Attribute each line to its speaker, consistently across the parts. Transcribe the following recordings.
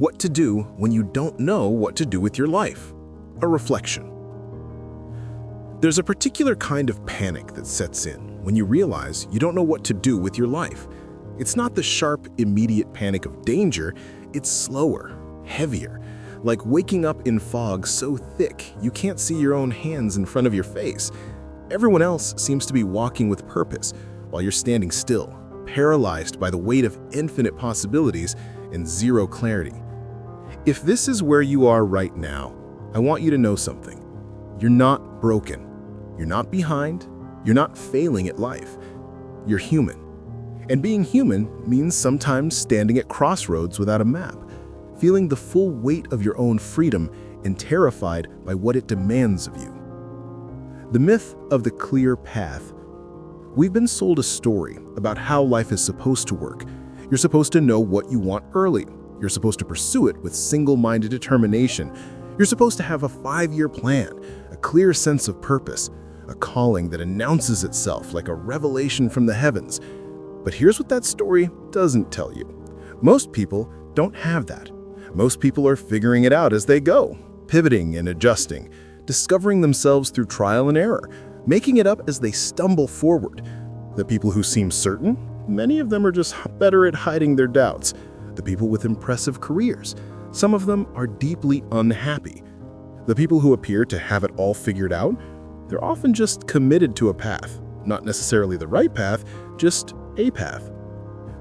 Speaker 1: What to do when you don't know what to do with your life. A reflection. There's a particular kind of panic that sets in when you realize you don't know what to do with your life. It's not the sharp, immediate panic of danger, it's slower, heavier, like waking up in fog so thick you can't see your own hands in front of your face. Everyone else seems to be walking with purpose while you're standing still, paralyzed by the weight of infinite possibilities and zero clarity. If this is where you are right now, I want you to know something. You're not broken. You're not behind. You're not failing at life. You're human. And being human means sometimes standing at crossroads without a map, feeling the full weight of your own freedom and terrified by what it demands of you. The myth of the clear path. We've been sold a story about how life is supposed to work. You're supposed to know what you want early. You're supposed to pursue it with single-minded determination. You're supposed to have a 5-year plan, a clear sense of purpose, a calling that announces itself like a revelation from the heavens. But here's what that story doesn't tell you. Most people don't have that. Most people are figuring it out as they go, pivoting and adjusting, discovering themselves through trial and error, making it up as they stumble forward. The people who seem certain, many of them are just better at hiding their doubts. The people with impressive careers, some of them are deeply unhappy. The people who appear to have it all figured out, they're often just committed to a path, not necessarily the right path, just a path.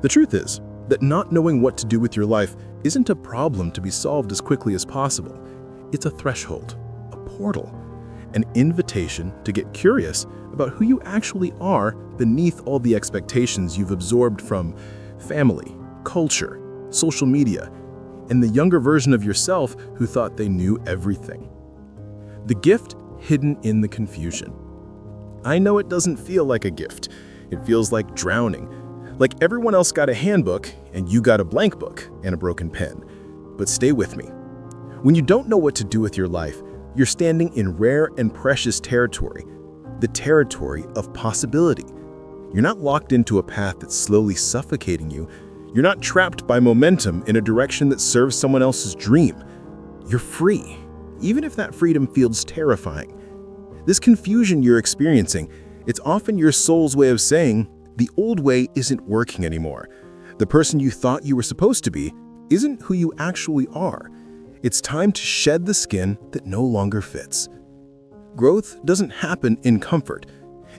Speaker 1: The truth is that not knowing what to do with your life isn't a problem to be solved as quickly as possible. It's a threshold, a portal, an invitation to get curious about who you actually are beneath all the expectations you've absorbed from family, culture, social media, and the younger version of yourself who thought they knew everything. The gift hidden in the confusion. I know it doesn't feel like a gift. It feels like drowning. Like everyone else got a handbook and you got a blank book and a broken pen. But stay with me. When you don't know what to do with your life, you're standing in rare and precious territory, the territory of possibility. You're not locked into a path that's slowly suffocating you. You're not trapped by momentum in a direction that serves someone else's dream. You're free, even if that freedom feels terrifying. This confusion you're experiencing, it's often your soul's way of saying, the old way isn't working anymore. The person you thought you were supposed to be isn't who you actually are. It's time to shed the skin that no longer fits. Growth doesn't happen in comfort.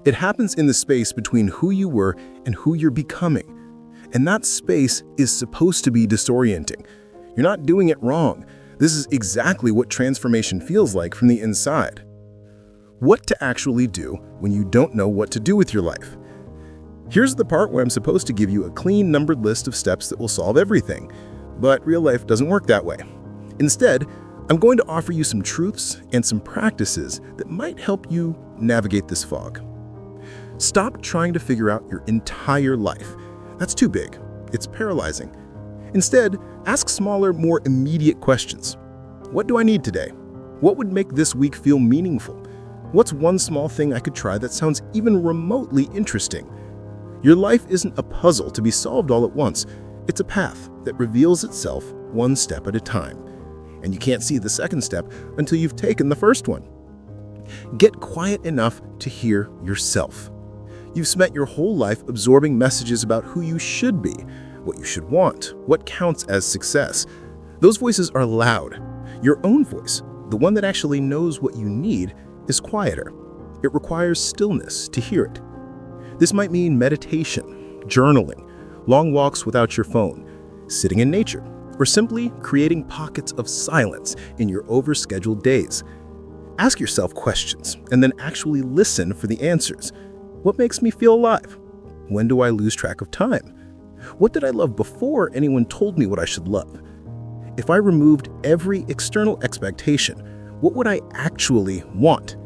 Speaker 1: It happens in the space between who you were and who you're becoming. And that space is supposed to be disorienting. You're not doing it wrong. This is exactly what transformation feels like from the inside. What to actually do when you don't know what to do with your life. Here's the part where I'm supposed to give you a clean, numbered list of steps that will solve everything. But real life doesn't work that way. Instead, I'm going to offer you some truths and some practices that might help you navigate this fog. Stop trying to figure out your entire life. That's too big. It's paralyzing. Instead, ask smaller, more immediate questions. What do I need today? What would make this week feel meaningful? What's one small thing I could try that sounds even remotely interesting? Your life isn't a puzzle to be solved all at once. It's a path that reveals itself one step at a time. And you can't see the second step until you've taken the first one. Get quiet enough to hear yourself. You've spent your whole life absorbing messages about who you should be, what you should want, what counts as success. Those voices are loud. Your own voice, the one that actually knows what you need, is quieter. It requires stillness to hear it. This might mean meditation, journaling, long walks without your phone, sitting in nature, or simply creating pockets of silence in your overscheduled days. Ask yourself questions and then actually listen for the answers. What makes me feel alive? When do I lose track of time? What did I love before anyone told me what I should love? If I removed every external expectation, what would I actually want?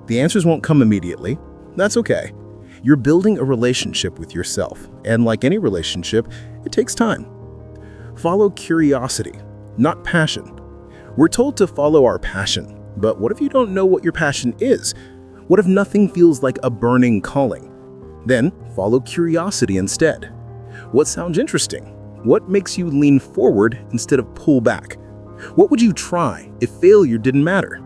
Speaker 1: The answers won't come immediately. That's okay. You're building a relationship with yourself, and like any relationship, it takes time. Follow curiosity, not passion. We're told to follow our passion, but what if you don't know what your passion is? What if nothing feels like a burning calling? Then follow curiosity instead. What sounds interesting? What makes you lean forward instead of pull back? What would you try if failure didn't matter?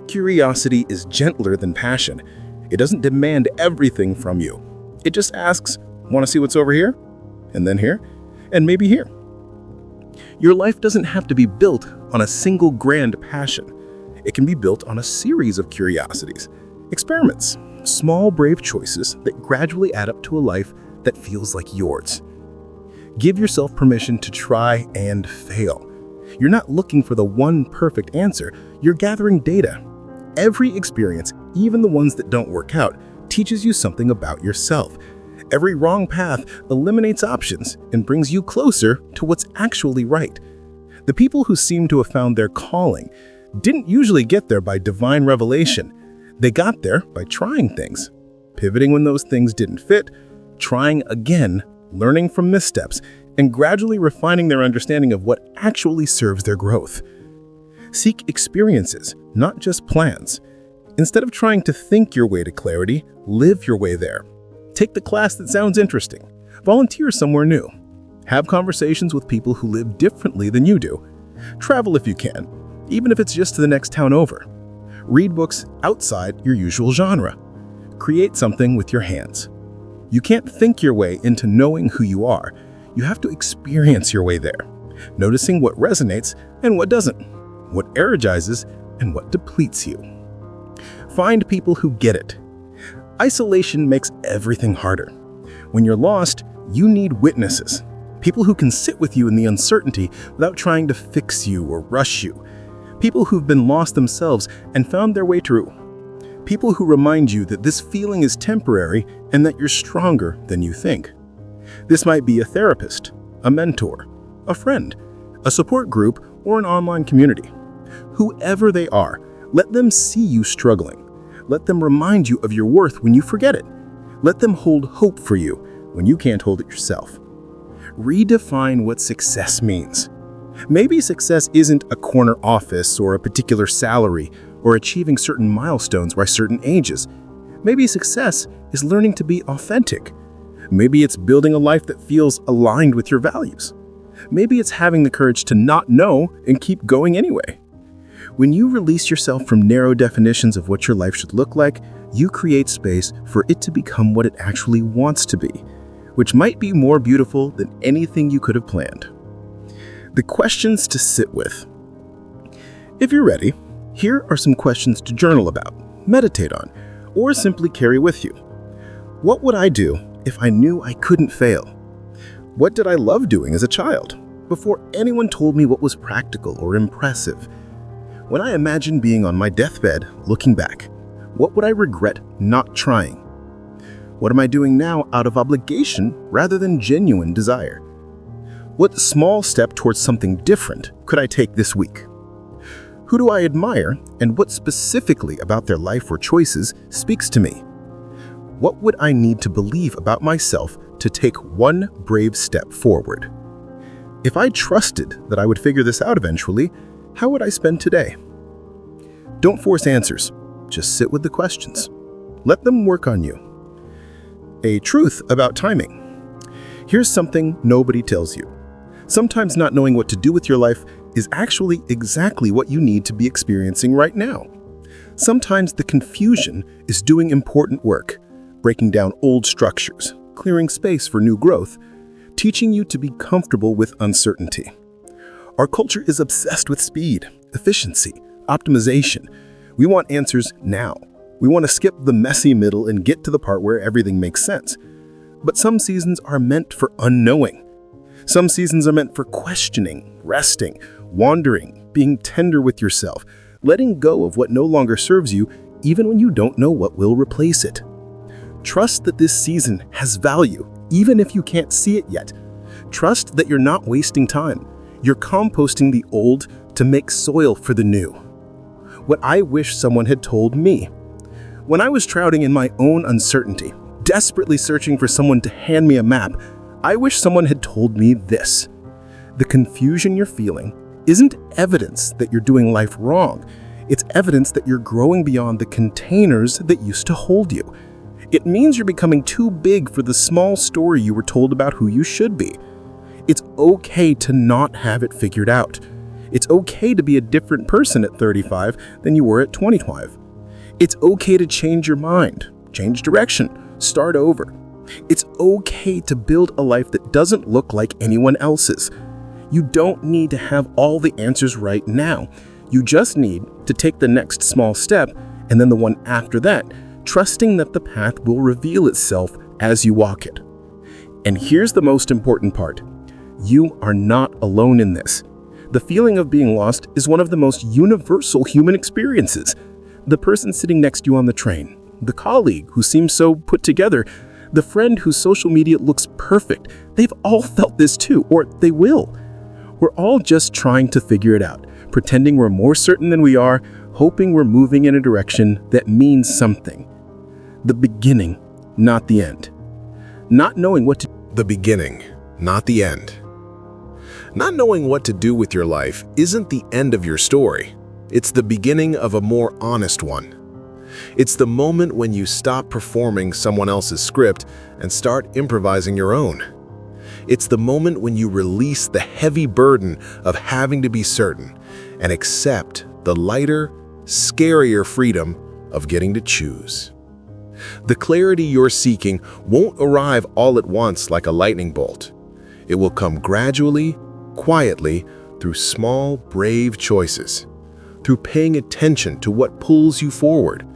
Speaker 1: Curiosity is gentler than passion. It doesn't demand everything from you. It just asks, want to see what's over here? And then here? And maybe here. Your life doesn't have to be built on a single grand passion. It can be built on a series of curiosities, experiments, small brave choices that gradually add up to a life that feels like yours. Give yourself permission to try and fail. You're not looking for the one perfect answer, you're gathering data. Every experience, even the ones that don't work out, teaches you something about yourself. Every wrong path eliminates options and brings you closer to what's actually right. The people who seem to have found their calling didn't usually get there by divine revelation. They got there by trying things, pivoting when those things didn't fit, trying again, learning from missteps, and gradually refining their understanding of what actually serves their growth. Seek experiences, not just plans. Instead of trying to think your way to clarity, live your way there. Take the class that sounds interesting. Volunteer somewhere new. Have conversations with people who live differently than you do. Travel if you can, even if it's just to the next town over. Read books outside your usual genre. Create something with your hands. You can't think your way into knowing who you are. You have to experience your way there, noticing what resonates and what doesn't, what energizes and what depletes you. Find people who get it. Isolation makes everything harder. When you're lost, you need witnesses, people who can sit with you in the uncertainty without trying to fix you or rush you, people who've been lost themselves and found their way through, people who remind you that this feeling is temporary and that you're stronger than you think. This might be a therapist, a mentor, a friend, a support group, or an online community. Whoever they are, let them see you struggling. Let them remind you of your worth when you forget it. Let them hold hope for you when you can't hold it yourself. Redefine what success means. Maybe success isn't a corner office or a particular salary or achieving certain milestones by certain ages. Maybe success is learning to be authentic. Maybe it's building a life that feels aligned with your values. Maybe it's having the courage to not know and keep going anyway. When you release yourself from narrow definitions of what your life should look like, you create space for it to become what it actually wants to be, which might be more beautiful than anything you could have planned. The questions to sit with. If you're ready, here are some questions to journal about, meditate on, or simply carry with you. What would I do if I knew I couldn't fail? What did I love doing as a child, before anyone told me what was practical or impressive? When I imagine being on my deathbed, looking back, what would I regret not trying? What am I doing now out of obligation rather than genuine desire? What small step towards something different could I take this week? Who do I admire, and what specifically about their life or choices speaks to me? What would I need to believe about myself to take one brave step forward? If I trusted that I would figure this out eventually, how would I spend today? Don't force answers, just sit with the questions. Let them work on you. A truth about timing. Here's something nobody tells you. Sometimes not knowing what to do with your life is actually exactly what you need to be experiencing right now. Sometimes the confusion is doing important work, breaking down old structures, clearing space for new growth, teaching you to be comfortable with uncertainty. Our culture is obsessed with speed, efficiency, optimization. We want answers now. We want to skip the messy middle and get to the part where everything makes sense. But some seasons are meant for unknowing. Some seasons are meant for questioning, resting, wandering, being tender with yourself, letting go of what no longer serves you, even when you don't know what will replace it. Trust that this season has value, even if you can't see it yet. Trust that you're not wasting time. You're composting the old to make soil for the new. What I wish someone had told me. When I was shrouding in my own uncertainty, desperately searching for someone to hand me a map, I wish someone had told me this. The confusion you're feeling isn't evidence that you're doing life wrong. It's evidence that you're growing beyond the containers that used to hold you. It means you're becoming too big for the small story you were told about who you should be.
Speaker 2: It's okay to not have it figured out. It's okay to be a different person at 35 than you were at 25. It's okay to change your mind, change direction, start over. It's okay to build a life that doesn't look like anyone else's. You don't need to have all the answers right now. You just need to take the next small step and then the one after that, trusting that the path will reveal itself as you walk it. And here's the most important part. You are not alone in this. The feeling of being lost is one of the most universal human experiences. The person sitting next to you on the train, the colleague who seems so put together, the friend whose social media looks perfect, they've all felt this too, or they will. We're all just trying to figure it out, pretending we're more certain than we are, hoping we're moving in a direction that means something. The beginning, not the end. Not knowing what to
Speaker 1: The beginning, not the end. Not knowing what to do with your life isn't the end of your story. It's the beginning of a more honest one. It's the moment when you stop performing someone else's script and start improvising your own. It's the moment when you release the heavy burden of having to be certain and accept the lighter, scarier freedom of getting to choose. The clarity you're seeking won't arrive all at once like a lightning bolt. It will come gradually, quietly, through small, brave choices, through paying attention to what pulls you forward,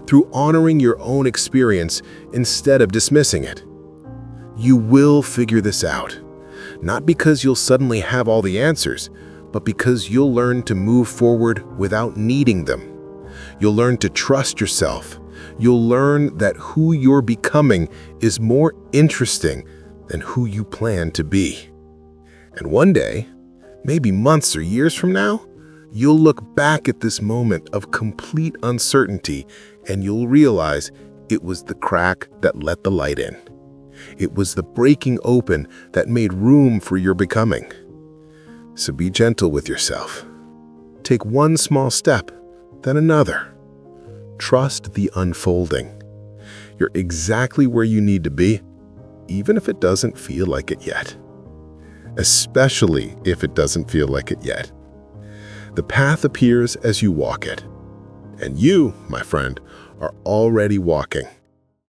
Speaker 1: through honoring your own experience instead of dismissing it. You will figure this out, not because you'll suddenly have all the answers, but because you'll learn to move forward without needing them. You'll learn to trust yourself. You'll learn that who you're becoming is more interesting than who you plan to be. And one day, maybe months or years from now, you'll look back at this moment of complete uncertainty and you'll realize it was the crack that let the light in. It was the breaking open that made room for your becoming. So be gentle with yourself. Take one small step, then another. Trust the unfolding. You're exactly where you need to be, even if it doesn't feel like it yet. Especially if it doesn't feel like it yet. The path appears as you walk it. And you, my friend, are already walking.